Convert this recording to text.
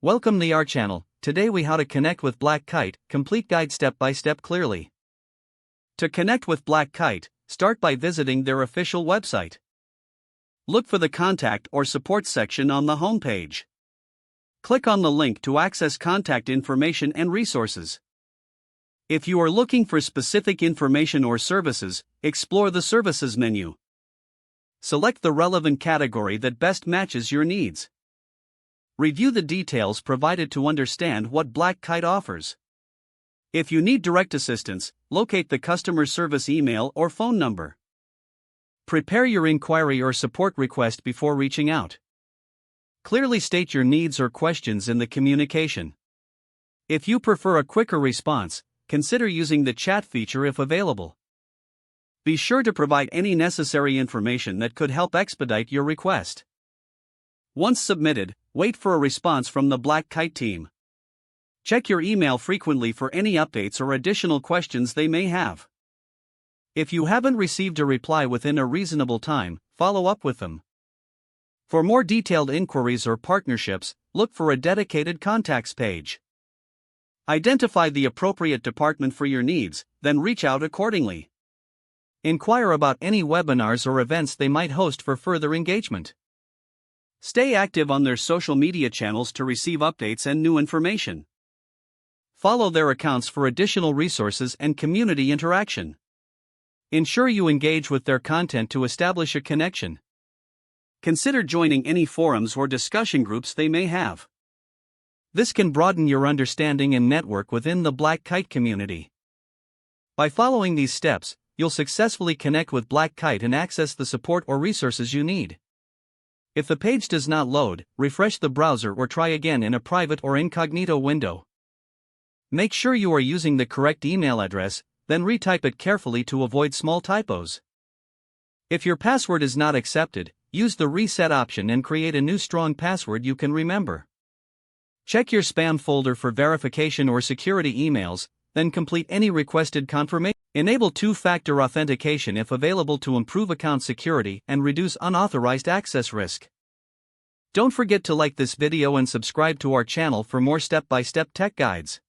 Welcome to our channel. Today we how to connect with Black Kite, complete guide step by step clearly. To connect with Black Kite, start by visiting their official website. Look for the contact or support section on the homepage. Click on the link to access contact information and resources. If you are looking for specific information or services, explore the services menu. Select the relevant category that best matches your needs. Review the details provided to understand what Black Kite offers. If you need direct assistance, locate the customer service email or phone number. Prepare your inquiry or support request before reaching out. Clearly state your needs or questions in the communication. If you prefer a quicker response, consider using the chat feature if available. Be sure to provide any necessary information that could help expedite your request. Once submitted, wait for a response from the Black Kite team. Check your email frequently for any updates or additional questions they may have. If you haven't received a reply within a reasonable time, follow up with them. For more detailed inquiries or partnerships, look for a dedicated contacts page. Identify the appropriate department for your needs, then reach out accordingly. Inquire about any webinars or events they might host for further engagement. Stay active on their social media channels to receive updates and new information. Follow their accounts for additional resources and community interaction. Ensure you engage with their content to establish a connection. Consider joining any forums or discussion groups they may have. This can broaden your understanding and network within the Black Kite community. By following these steps, you'll successfully connect with Black Kite and access the support or resources you need. If the page does not load, refresh the browser or try again in a private or incognito window. Make sure you are using the correct email address, then retype it carefully to avoid small typos. If your password is not accepted, use the reset option and create a new strong password you can remember. Check your spam folder for verification or security emails, then complete any requested confirmation. Enable two-factor authentication if available to improve account security and reduce unauthorized access risk. Don't forget to like this video and subscribe to our channel for more step-by-step tech guides.